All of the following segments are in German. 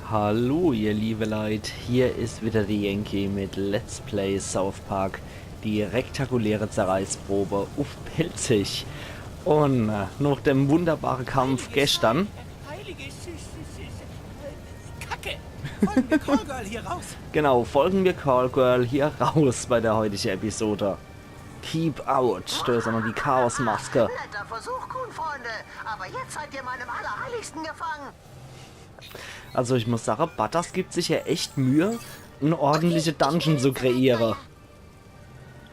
Hallo ihr liebe Leute, hier ist wieder der Yankee mit Let's Play South Park, die rektakuläre Zerreißprobe auf Pelzig. Und nach dem wunderbaren Kampf gestern... Kacke! Folgen wir Callgirl hier raus! Genau, folgen wir Callgirl hier raus bei der heutigen Episode. Keep out, da ist auch noch die Chaosmaske. Netter Versuch, Kuhn-Freunde, aber jetzt seid ihr meinem Allerheiligsten gefangen. Also ich muss sagen, Butters gibt sich ja echt Mühe, eine ordentliche Dungeon zu kreieren.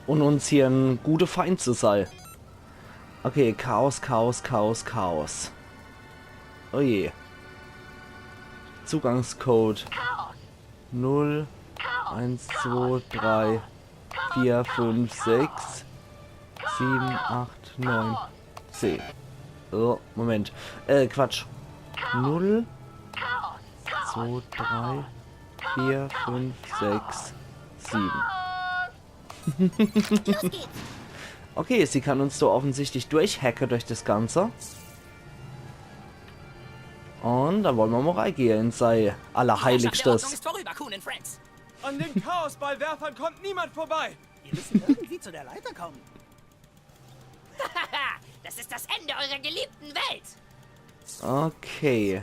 Und uns hier ein guter Feind zu sein. Okay, Chaos, Chaos, Chaos, Chaos. Oh je. Zugangscode 0, 1, 2, 3, 4, 5, 6, 7, 8, 9, 10. Oh, Moment. Quatsch. 0, 2, 3, 4, 5, 6, 7. Okay, sie kann uns so offensichtlich durchhacken durch das Ganze. Und dann wollen wir mal reingehen in sei Allerheiligstes. Ist vorüber, Kuhn and Friends. An den Chaosballwerfern kommt niemand vorbei. Wir müssen irgendwie zu der Leiter kommen. Das ist das Ende eurer geliebten Welt. Okay.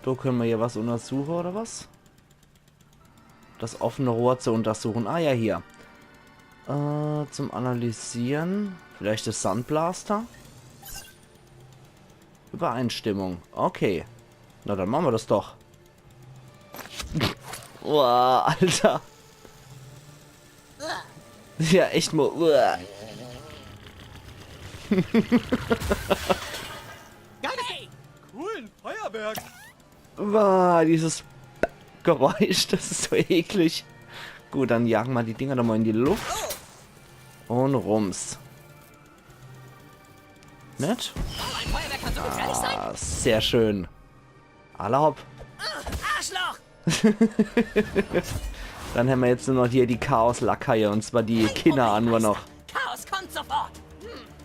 Da können wir hier was untersuchen, oder was? Das offene Rohr zu untersuchen. Ah ja, hier. Zum Analysieren. Vielleicht das Sandblaster. Übereinstimmung. Okay. Na, dann machen wir das doch. Boah, Alter. Ja, echt mal. Geil! Coolen Feuerwerk. Boah, dieses Geräusch, das ist so eklig. Gut, dann jagen wir die Dinger doch mal in die Luft. Und rums. Nett? Ein Feuerwerk kann so gefährlich sein. Ah, sehr schön. Alle hopp. Arschloch! Dann haben wir jetzt nur noch hier die Chaos-Lakaie, und zwar die Kinder an nur noch. Chaos kommt sofort.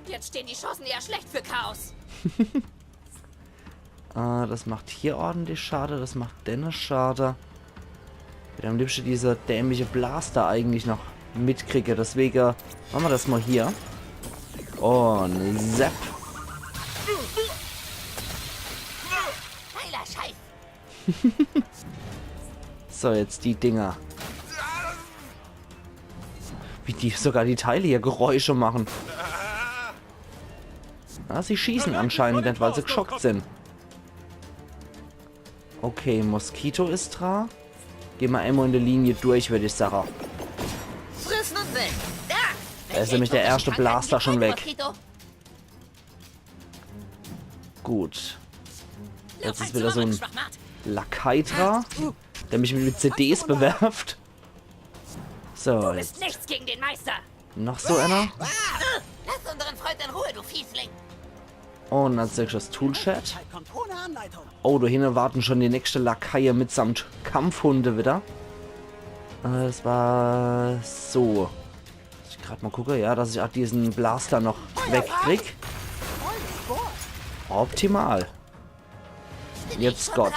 Jetzt stehen die Chancen eher schlecht für Chaos. Das macht hier ordentlich Schade, das macht Dennis Schade. Ich würde am liebsten diese dämliche Blaster eigentlich noch mitkriege, deswegen machen wir das mal hier. Und zapp. Geiler Scheiß. So, jetzt die Dinger. Wie die sogar die Teile hier Geräusche machen. Ah, sie schießen anscheinend nicht, weil sie geschockt sind. Okay, Moskito ist dran. Gehen wir einmal in der Linie durch, würde ich sagen. Frissen und weg. Da ist nämlich der erste Blaster schon weg. Gut. Jetzt ist wieder so ein Lakaitra, der mich mit CDs bewerft. So, Du bist jetzt nichts gegen den Meister. noch so einer. Lass unseren Freund in Ruhe, du Fiesling. Und als nächstes Toolchat. Zeit kommt ohne Anleitung. Oh, da hinten warten schon die nächste Lakaie mitsamt Kampfhunde wieder. Das war so. Ich gerade mal gucke, ja, dass ich auch diesen Blaster noch wegkrieg. Optimal. Jetzt Scott.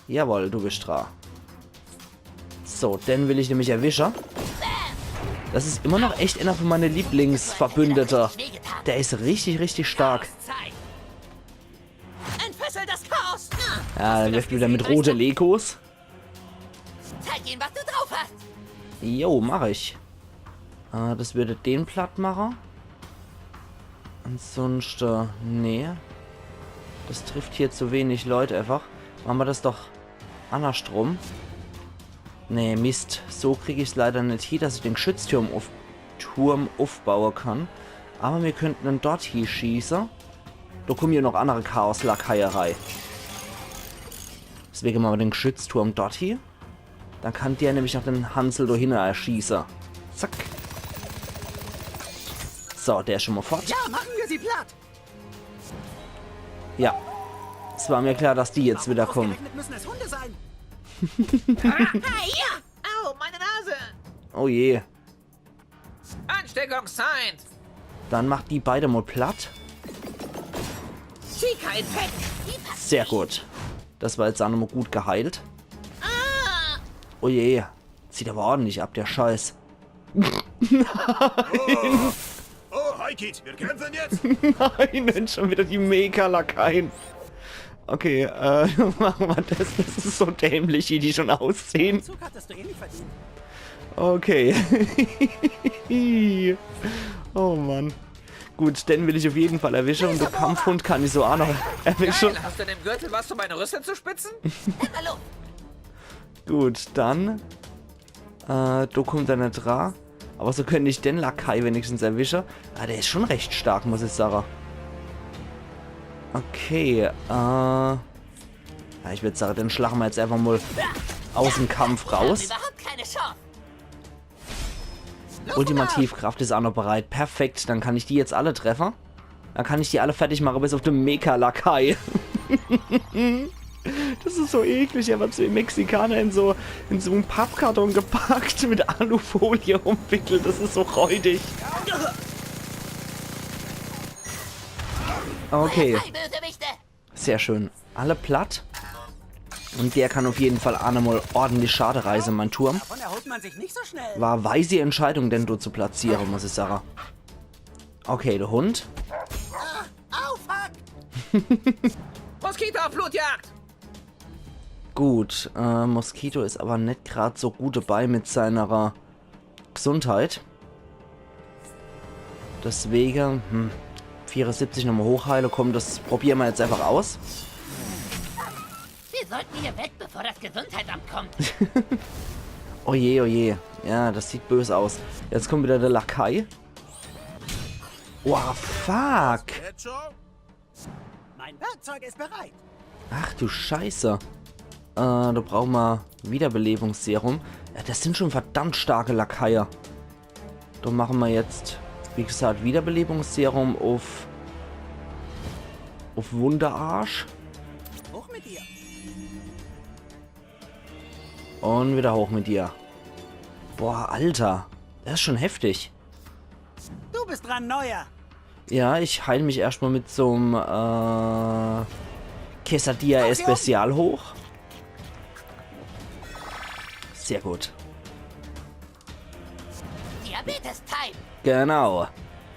Jawohl, du bist dran. So, den will ich nämlich erwischen. Das ist immer noch echt einer von meinen Lieblingsverbündeten. Der ist richtig, richtig stark. Zeit. Entfessel das Chaos! Ja, der wirft wieder mit rote Legos. Zeig ihm, was du drauf hast. Jo, mache ich. Das würde den platt machen. Ansonsten, nee. Das trifft hier zu wenig Leute einfach. Machen wir das doch andersrum. Nee, Mist. So kriege ich es leider nicht hier, dass ich den Geschützturm aufbauen kann. Aber wir könnten dann dort hier schießen. Da kommen hier noch andere Chaos-Lakaierei. Deswegen machen wir den Geschützturm dort hier. Dann kann der nämlich noch den Hansel da hinten erschießen. Zack. So, der ist schon mal fort. Ja, machen wir sie platt! Ja. Es war mir klar, dass die jetzt wieder kommen. Ausgerechnet müssen es Hunde sein. Hier. Au, meine Nase! Oh je. Ansteckungsfeind! Dann macht die beide mal platt. Chica-Infekt! Sehr gut. Das war jetzt auch nochmal gut geheilt. Oh je. Zieht aber ordentlich ab, der Scheiß. Oh, hi Kid, wir kämpfen jetzt. Nein, Mensch, schon wieder die Mega-Lakaien. Okay, machen wir das. Das ist so dämlich, wie die schon aussehen. Zug hattest du eh nicht verdient. Okay. Oh Mann. Gut, den will ich auf jeden Fall erwischen und den Kampfhund kann ich so auch noch erwischen. Geil, hast du in dem Gürtel was, um meine Rüstung zu spitzen? Hallo. Gut, dann. Da kommt er nicht dran. Aber so könnte ich den Lakai wenigstens erwischen. Ah, der ist schon recht stark, muss ich sagen. Okay, ja, ich würde sagen, den schlagen wir jetzt einfach mal aus dem Kampf raus. Überhaupt keine Chance. Ultimativkraft ist auch noch bereit. Perfekt, dann kann ich die jetzt alle treffen. Dann kann ich die alle fertig machen, bis auf den Mecha-Lakai. Das ist so eklig. Er wird so wie Mexikaner in so einen Pappkarton gepackt, mit Alufolie umwickelt. Das ist so räudig. Okay, Hi, Bösewichte. sehr schön. Alle platt. Und der kann auf jeden Fall auch nochmal ordentlich Schade reißen, mein Turm. Davon erholt man sich nicht so schnell. War weise Entscheidung, den du zu platzieren, muss ich sagen. Okay, der Hund. Au, fuck! Moskito auf Blutjagd! Gut, Moskito ist aber nicht gerade so gut dabei mit seiner Gesundheit. Deswegen, 74 nochmal hochheilen. Komm, das probieren wir jetzt einfach aus. Wir sollten hier weg, bevor das Gesundheitsamt kommt. Oje, oje. Ja, das sieht böse aus. Jetzt kommt wieder der Lakai. Wow, fuck. Jetzt schon? Mein Werkzeug ist bereit. Ach du Scheiße. Da brauchen wir Wiederbelebungsserum. Ja, das sind schon verdammt starke Lakaier. Da machen wir jetzt, wie gesagt, Wiederbelebungsserum auf Wunderarsch. Hoch mit dir. Und wieder hoch mit dir. Boah, Alter. Das ist schon heftig. Du bist dran, Neuer. Ja, ich heile mich erstmal mit so einem Quesadilla Especial hoch. Sehr gut. Diabetes-Time. Genau.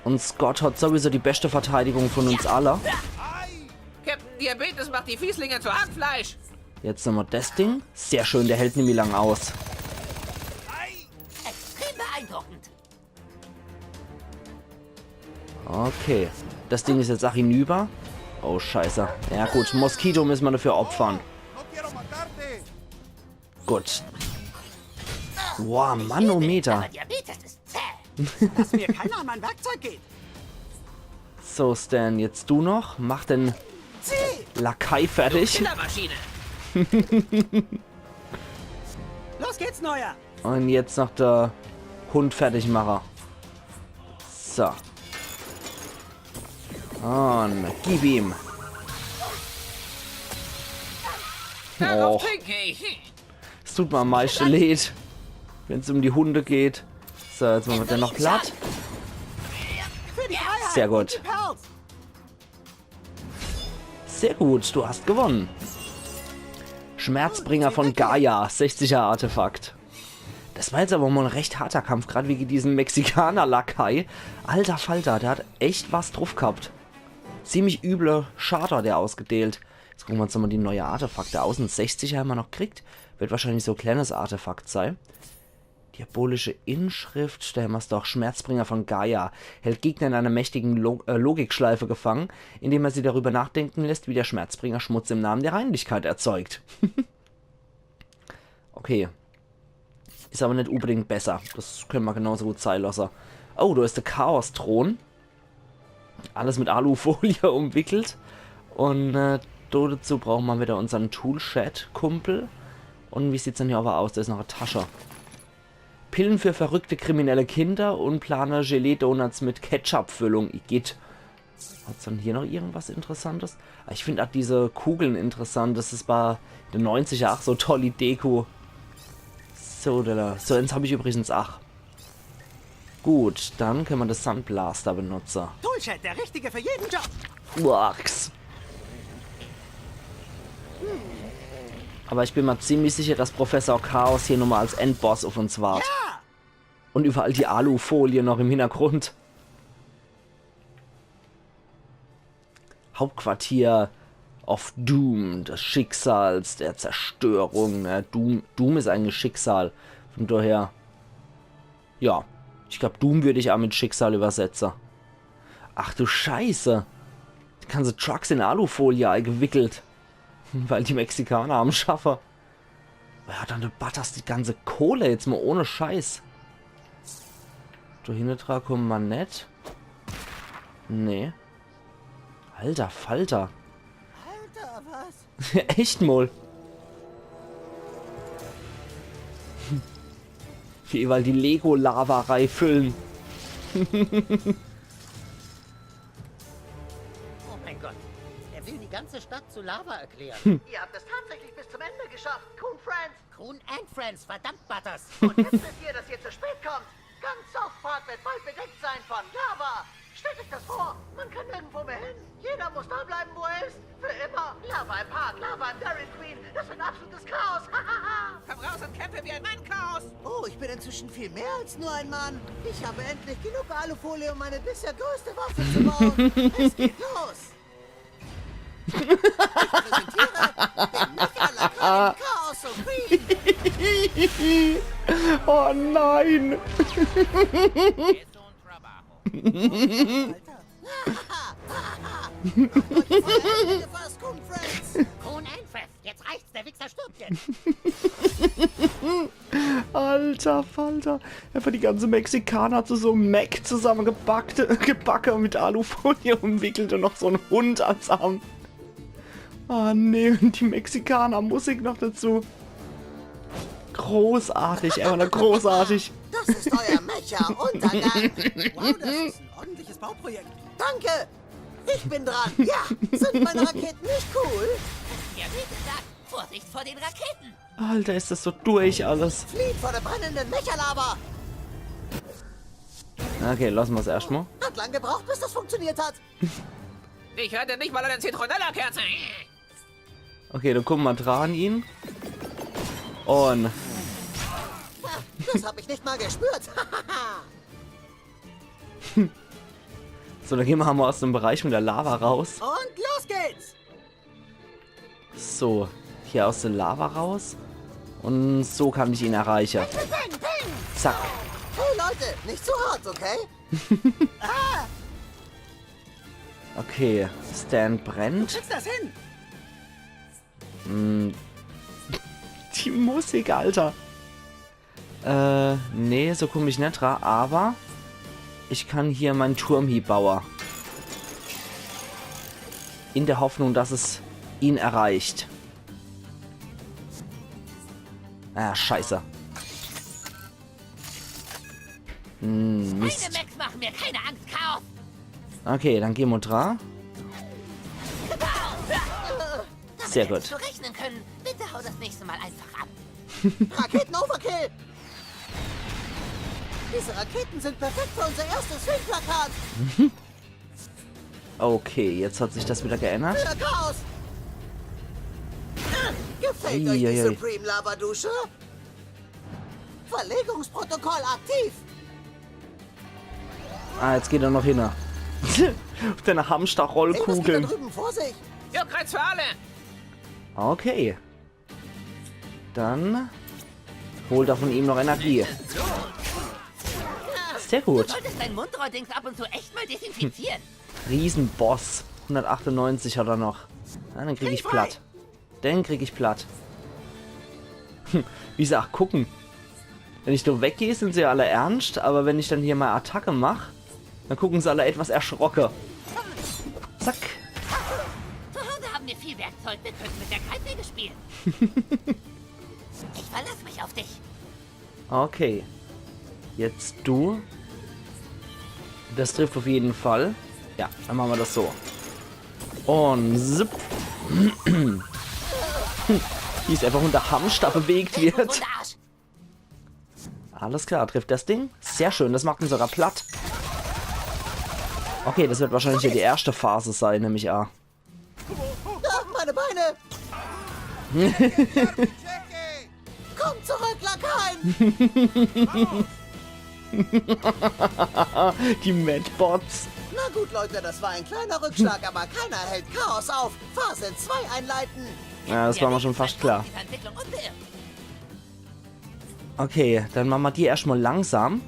Und Scott hat sowieso die beste Verteidigung von uns alle. Captain Diabetes macht die Fieslinge zu Hackfleisch. Jetzt nochmal das Ding. Sehr schön, der hält nämlich lang aus. Extrem beeindruckend. Okay. Das Ding ist jetzt auch hinüber. Oh, scheiße. Ja gut, Moskito müssen wir dafür opfern. No quiero matarte. Gut. Wow, Manometer. Aber Diabetes ist zäh. Dass mir keiner an mein Werkzeug geht. So, Stan, jetzt du noch. Mach den Zieh! Lakai fertig. Killermaschine. Los geht's, Neuer. Und jetzt noch der Hund fertig machen. So. Und gib ihm. Darauf Och, trinke ich. es tut mir am meisten leid, wenn es um die Hunde geht. So, jetzt machen wir den noch platt. Für die Freiheit. Sehr gut. Und die Perls. Sehr gut, du hast gewonnen. Schmerzbringer von Gaia, 60er Artefakt. Das war jetzt aber mal ein recht harter Kampf, gerade wie diesen Mexikaner-Lakai. Alter Falter, der hat echt was drauf gehabt. Ziemlich üble Charter, der ausgedealt. Jetzt gucken wir uns nochmal die neue Artefakte aus. Ein 60er haben wir noch gekriegt. Wird wahrscheinlich so ein kleines Artefakt sein. Diabolische Inschrift, da haben wir es doch. Schmerzbringer von Gaia. Hält Gegner in einer mächtigen Logikschleife gefangen, indem er sie darüber nachdenken lässt, wie der Schmerzbringer Schmutz im Namen der Reinlichkeit erzeugt. Okay. Ist aber nicht unbedingt besser. Das können wir genauso gut sein lassen. Oh, da ist der Chaos-Thron. Alles mit Alufolie umwickelt. Und dazu brauchen wir wieder unseren Toolshed-Kumpel. Und wie sieht es denn hier aber aus? Da ist noch eine Tasche. Pillen für verrückte kriminelle Kinder und plane Gelee-Donuts mit Ketchup-Füllung. Geht. Hat es dann hier noch irgendwas Interessantes? Ich finde auch diese Kugeln interessant. Das ist bei den 90er auch so tolle Deko. So, so, jetzt habe ich übrigens auch. Gut, dann können wir das Sunblaster benutzen. Toolshed, der richtige für jeden Job. Wachs. Aber ich bin mir ziemlich sicher, dass Professor Chaos hier nochmal als Endboss auf uns wartet. Ja! Und überall die Alufolie noch im Hintergrund. Hauptquartier of Doom, des Schicksals, der Zerstörung. Ne? Doom ist eigentlich Schicksal. Von daher, ja, ich glaube, Doom würde ich auch mit Schicksal übersetzen. Ach du Scheiße. Die ganze Trucks in Alufolie eingewickelt. Weil die Mexikaner am Schaffer. Ja, dann batterst die ganze Kohle jetzt mal ohne Scheiß. Da hinten kommen wir nicht. Nee. Alter Falter. Alter, was? Echt mal. Wie weil die Lego-Lavarei füllen. Oh mein Gott. Er will die ganze Stadt zu Lava erklären. Ihr habt es tatsächlich bis zum Ende geschafft, Coon Friends. Coon and Friends, verdammt Butters. Und jetzt wisst ihr, dass ihr zu spät kommt. Ganz South Park wird bald bedeckt sein von Lava. Stellt euch das vor, man kann nirgendwo mehr hin. Jeder muss da bleiben, wo er ist. Für immer. Lava im Park, Lava im Dairy Queen. Das wird absolutes Chaos. Komm raus und kämpfe wie ein Mann, Chaos! Oh, ich bin inzwischen viel mehr als nur ein Mann. Ich habe endlich genug Alufolie, um meine bisher größte Waffe zu bauen. Es geht los. Ich präsentiere den Mecha-Lakaden Chaos Supreme. Oh nein! Gefasst, Coon Friends. Coon and Friends, jetzt reicht's, der Wichser stirbt jetzt. Alter Falter. Einfach die ganze Mexikaner zu so einem Mac gebacken mit Alufolie umwickelt und noch so ein Hund als Arm. Ah nee, und die Mexikaner Musik noch dazu. Großartig, einfach nur großartig. Das ist euer Mecha-Untergang. Wow, das ist ein ordentliches Bauprojekt. Danke. Ich bin dran. Ja, sind meine Raketen nicht cool? Ja, bitte sagt, Vorsicht vor den Raketen. Alter, ist das so durch alles. Flieht vor der brennenden Mecha-Lava. Okay, lassen wir es erstmal. Hat lang gebraucht, bis das funktioniert hat. Ich hatte nicht mal eine Zitronella-Kerze. Okay, dann gucken wir dran ihn. Und Das habe ich nicht mal gespürt. so, dann gehen wir mal aus dem Bereich mit der Lava raus. Und los geht's. So, hier aus der Lava raus. Und so kann ich ihn erreichen. Peng, peng. Zack. Hey Leute, nicht zu hart, okay? Okay, Stan brennt. Kriegst das hin? Die Musik, Alter. Nee, so komme ich nicht dran, aber ich kann hier meinen Turm hier bauen. In der Hoffnung, dass es ihn erreicht. Ah, scheiße. Mist. Meine Max machen mir keine Angst, Chaos. Okay, dann gehen wir dran. Damit Sehr hättest gut. du rechnen können. Bitte hau das nächste Mal einfach ab. Raketen-Overkill. Diese Raketen sind perfekt für unser erstes Filmplakat. Okay, jetzt hat sich das wieder geändert. Für Chaos. Gefällt euch die Eieiei. Supreme Lava Dusche? Verlegungsprotokoll aktiv. Ah, jetzt geht er noch hin. Auf deine Hey, was geht da Hamster-Rollkugeln. drüben vor sich? Juckkreuz für alle! Okay. Dann holt er von ihm noch Energie. Sehr Du gut. solltest dein Mundrohrdings ab und zu echt mal desinfizieren. Riesenboss. 198 hat er noch. Ja, den kriege ich platt. Den kriege ich platt. Wie sie auch gucken. Wenn ich da weggehe, sind sie alle ernst, aber wenn ich dann hier mal Attacke mache, dann gucken sie alle etwas erschrocken. Zack. Zu Hause haben wir viel Werkzeug. Wir könnten mit der Kreissäge spielen. Ich verlasse mich auf dich. Okay. Jetzt du. Das trifft auf jeden Fall. Ja, dann machen wir das so. Und zipp. Wie es einfach unter Hamster bewegt wird. Wunderarsch. Alles klar, trifft das Ding. Sehr schön, das macht ihn sogar platt. Okay, das wird wahrscheinlich hier die erste Phase sein, nämlich A. Ah, meine Beine. Komm zurück, Lakaien! Die Madbots. Na gut, Leute, das war ein kleiner Rückschlag, aber keiner hält Chaos auf. Phase 2 einleiten. Ja, das war mir schon fast klar. Diese Entwicklung unbeirrt. Okay, dann machen wir die erstmal langsam.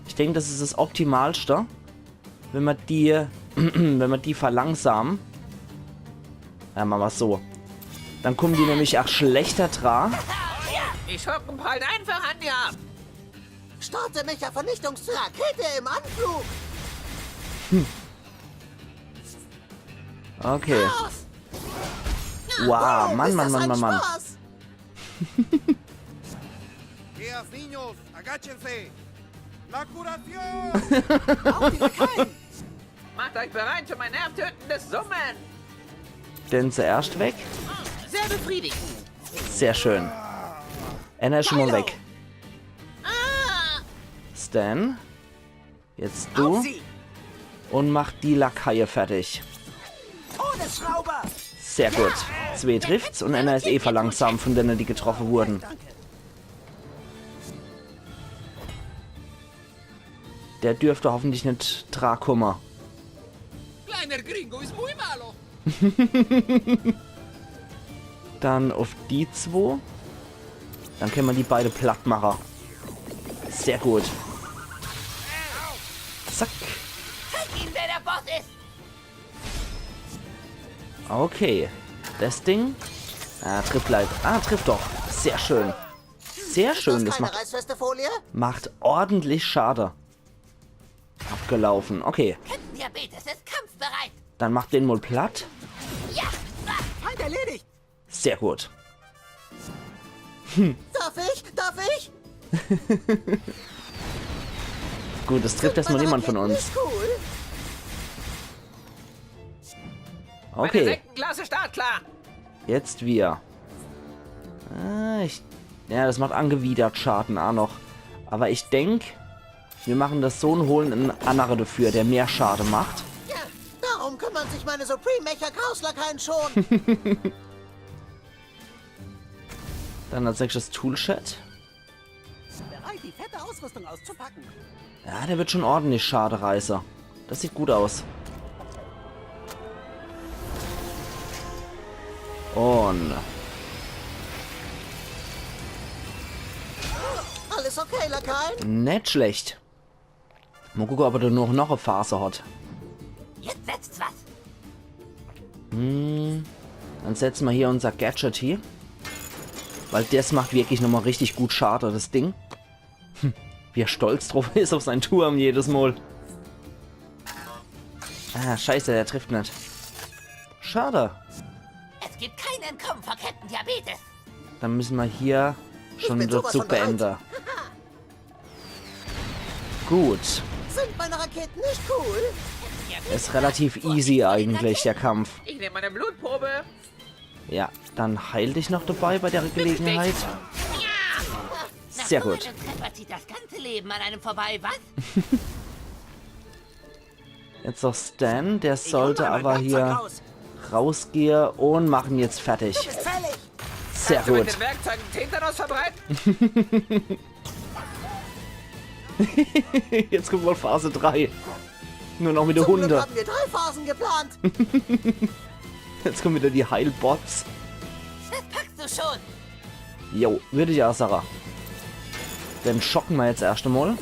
Ich denke, das ist das Optimalste. Wenn wir die, wenn wir die verlangsamen. Ja, machen wir es so. Dann kommen die nämlich auch schlechter dran. Die Schurken prallen einfach an dir ab. Starte Mecha-Vernichtungsrakete im Anflug. Okay. Chaos. Wow, Oh, Mann, ist Mann, das Mann, ein Mann, Mann. Spaß. Tías, niños, agáchense. La curación. Auf die Lakaien. Macht euch bereit für mein nervtötendes Summen. Den zuerst weg. Sehr befriedigend. Sehr schön. Anna ist schon mal weg. Stan. Jetzt du. Und mach die Lakaie fertig. Ohne Schrauber. Sehr gut. 2 trifft's und Anna ist eh verlangsamt von denen, die getroffen wurden. Der dürfte hoffentlich nicht Drakummer. Kleiner Gringo ist muy malo. Dann auf die 2. Dann können wir die beide platt machen. Sehr gut. Zack. Zeig ihnen, wer der Boss ist. Okay. Das Ding. Trifft leid. Trifft doch. Sehr schön. Sehr schön. Das Keine macht, reißfeste Folie? macht ordentlich Schade. Abgelaufen. Okay. Captain Diabetes ist kampfbereit. Dann macht den mal platt. Ja. Halt erledigt. Sehr gut. Darf ich? Darf ich? Gut, das trifft erstmal niemand von uns. Ist cool. Meine Okay. Sektenklasse startklar. Jetzt wir. Ja, das macht angewidert Schaden auch noch. Aber ich denke, wir machen das so und holen einen anderen dafür, der mehr Schaden macht. Ja, darum kümmern sich meine Supreme Mecha Chaos Lakaien schon. Dann als nächstes Toolshed. Bereit, die fette Ausrüstung auszupacken. Ja, der wird schon ordentlich Schadereißer. Das sieht gut aus. Und Alles okay, Lakaien? nicht schlecht. Mal gucken, ob er da noch eine Phase hat. Jetzt setzt's was. Dann setzen wir hier unser Gadget hier. Weil das macht wirklich nochmal richtig gut Schade, das Ding. Wie er stolz drauf ist auf seinen Turm jedes Mal. Scheiße, der trifft nicht. Schade. Es gibt kein Entkommen vor Captain Diabetes. Dann müssen wir hier schon bin den sowas Zug von bereit. beenden. Gut. Sind meine Raketen nicht cool? Ist relativ easy eigentlich, der Kampf. Ich nehme meine Blutprobe. Ja, dann heil dich noch dabei bei der Gelegenheit. Sehr Nach so gut. einem Treffer zieht das ganze Leben an einem vorbei, was? Jetzt noch Stan, der sollte aber hier rausgehen und machen jetzt fertig. Ist fällig. Sehr Kannst du mit gut. den Werkzeugen Tetanus verbreiten? Jetzt kommt wohl Phase 3. Nur noch mit der Zum Glück Hunde. haben wir 3 Phasen geplant. Jetzt kommen wieder die Heilbots. Das packst du schon. Jo, würde ich auch sagen. Dann schocken wir jetzt erst einmal.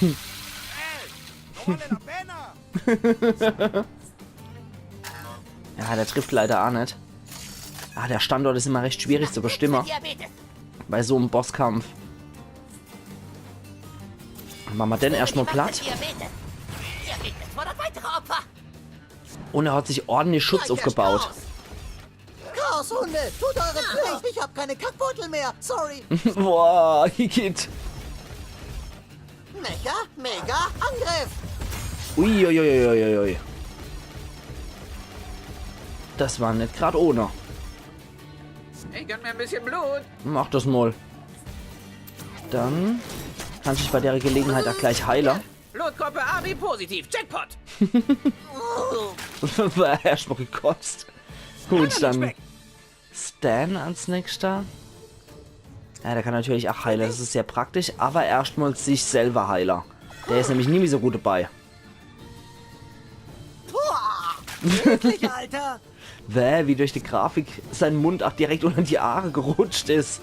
No vale la pena. Ja, der trifft leider auch nicht. Der Standort ist immer recht schwierig zu bestimmen. Diabetes. Bei so einem Bosskampf. Machen wir den erstmal platt. Diabetes. Diabetes fordert weitere Opfer. Und er hat sich ordentlich Schutz Gleich aufgebaut. Chaos, Hunde, tut eure Pflicht. Ich habe keine Kackbeutel mehr. Sorry. Boah, geht. Mecha, Mega, Angriff. Uiuiuiuiui. Das war nicht gerade ohne. Ich gönn mir ein bisschen Blut. Mach das mal. Dann kann ich bei der Gelegenheit auch gleich heilen. Blutgruppe AB positiv. Jackpot. War erstmal gekotzt. Gut, dann Stan als nächster. Ja, der kann natürlich auch heilen, das ist sehr praktisch, aber erstmal sich selber Heiler. Der ist nämlich nie so gut dabei. Wirklich, Alter! Wie durch die Grafik sein Mund auch direkt unter die Haare gerutscht ist.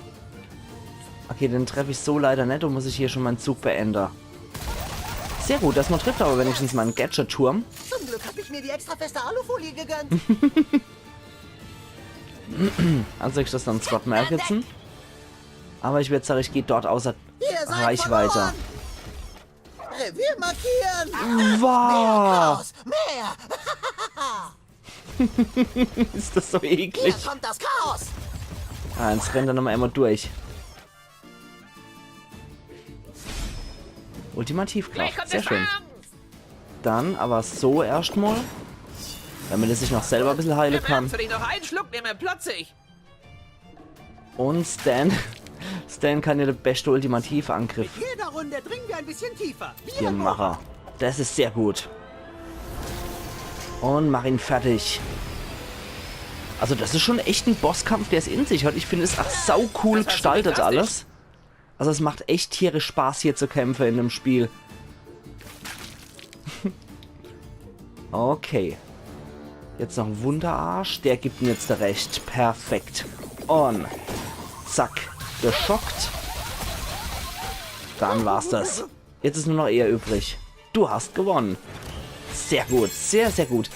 Okay, den treffe ich so leider nicht und muss ich hier schon meinen Zug beenden. Sehr gut, dass man trifft aber wenigstens meinen Gadget-Turm. Zum Glück habe ich mir die extra feste Alufolie gegönnt. Also ich das dann Scott Malkinson. Aber ich würde sagen, ich gehe dort außer Ihr seid Reichweite. verloren. Revier markieren! Wow! Mehr! Ist das so eklig? Hier kommt das Chaos! Ah, jetzt rennt er nochmal einmal durch. Gleich Ultimativkraft, kommt sehr der schön. Schwarm. Dann aber so erstmal. Damit er sich noch selber ein bisschen heilen kann. Für dich noch einen Schluck nehmen, plötzlich. Und Stan kann ja der beste Ultimativangriff Mit jeder Runde dringen wir ein bisschen tiefer. hier machen. Das ist sehr gut. Und mach ihn fertig. Also das ist schon echt ein Bosskampf, der es in sich hat. Ich finde es auch sau cool Das hast du gestaltet nicht drastisch. alles. Also es macht echt tierisch Spaß hier zu kämpfen in dem Spiel. Okay. Jetzt noch ein Wunderarsch. Der gibt mir jetzt recht. Perfekt. Und zack. Geschockt. Dann war's das. Jetzt ist nur noch er übrig. Du hast gewonnen. Sehr gut. Sehr, sehr gut.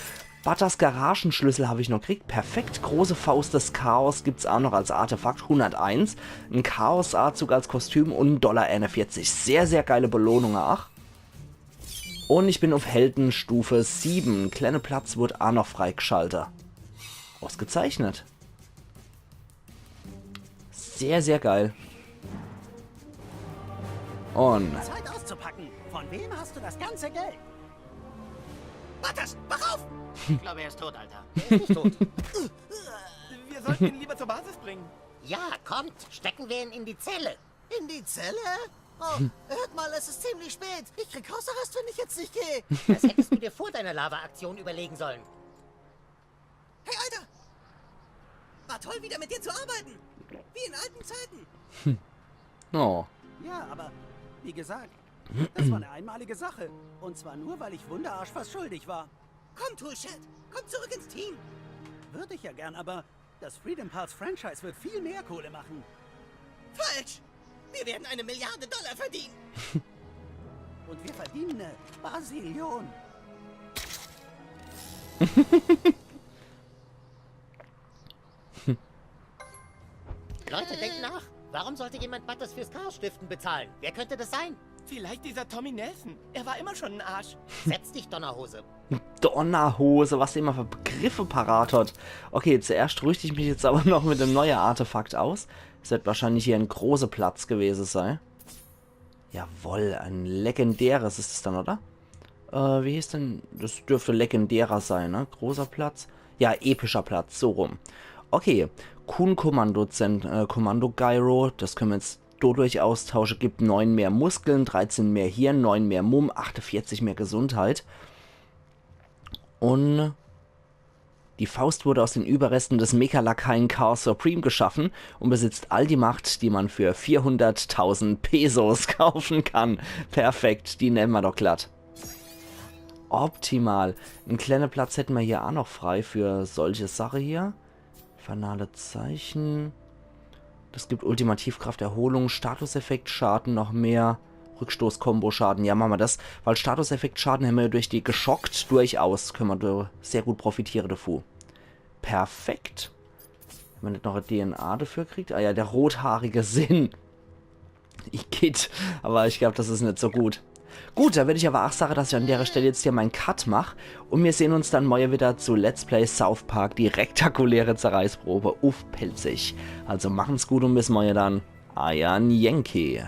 Butters Garagenschlüssel habe ich noch gekriegt. Perfekt. Große Faust des Chaos gibt es auch noch als Artefakt. 101. Ein Chaos-Artzug als Kostüm und $41. Sehr, sehr geile Belohnung. Ach. Und ich bin auf Heldenstufe 7. Kleine Platz wird auch noch freigeschaltet. Ausgezeichnet. Sehr, sehr geil. Und Zeit auszupacken. Von wem hast du das ganze Geld? Butters, wach auf! Ich glaube, er ist tot, Alter. Er ist nicht tot. Wir sollten ihn lieber zur Basis bringen. Ja, kommt. Stecken wir ihn in die Zelle. In die Zelle? Oh, hört mal, es ist ziemlich spät. Ich krieg Hausarrest, wenn ich jetzt nicht gehe. Das hättest du dir vor deiner Lava-Aktion überlegen sollen. Hey, Alter! War toll, wieder mit dir zu arbeiten. Wie in alten Zeiten. oh. Ja, aber wie gesagt, das war eine einmalige Sache. Und zwar nur, weil ich Wunderarsch fast schuldig war. Komm, Toolshed. Komm zurück ins Team. Würde ich ja gern, aber das Freedom Pulse Franchise wird viel mehr Kohle machen. Falsch. Wir werden $1 Milliarde verdienen. Und wir verdienen eine Basillion. Leute, denkt nach. Warum sollte jemand Butters fürs Chaos stiften bezahlen? Wer könnte das sein? Vielleicht dieser Tommy Nelson. Er war immer schon ein Arsch. Setz dich, Donnerhose. Donnerhose, was der immer für Begriffe parat hat. Okay, zuerst rüste ich mich jetzt aber noch mit dem neuen Artefakt aus. Es wird wahrscheinlich hier ein großer Platz gewesen sein. Jawohl, ein legendäres ist es dann, oder? Wie hieß denn? Das dürfte legendärer sein, ne? Großer Platz. Ja, epischer Platz, so rum. Okay, Kuhn Kommando Gyro, das können wir jetzt dadurch austauschen. Gibt 9 mehr Muskeln, 13 mehr Hirn, 9 mehr Mumm, 48 mehr Gesundheit. Und die Faust wurde aus den Überresten des Mecha-Lakaien Chaos Supreme geschaffen und besitzt all die Macht, die man für 400.000 Pesos kaufen kann. Perfekt, die nennen wir doch glatt. Optimal. Einen kleinen Platz hätten wir hier auch noch frei für solche Sache hier. Infernale Zeichen. Das gibt Ultimativkraft, Erholung, Statuseffekt, Schaden, noch mehr. Rückstoß-Kombo-Schaden. Ja, machen wir das. Weil Statuseffekt-Schaden haben wir durch die geschockt durchaus. Können wir sehr gut profitieren davon. Perfekt. Wenn man nicht noch eine DNA dafür kriegt. Ah ja, der rothaarige Sinn. Igitt. Aber ich glaube, das ist nicht so gut. Gut, da würde ich aber auch sagen, dass ich an der Stelle jetzt hier meinen Cut mache. Und wir sehen uns dann morgen wieder zu Let's Play South Park. Die rektakuläre Zerreißprobe. Uff, pelzig. Also machen's gut und bis morgen dann. Ayan Yankee.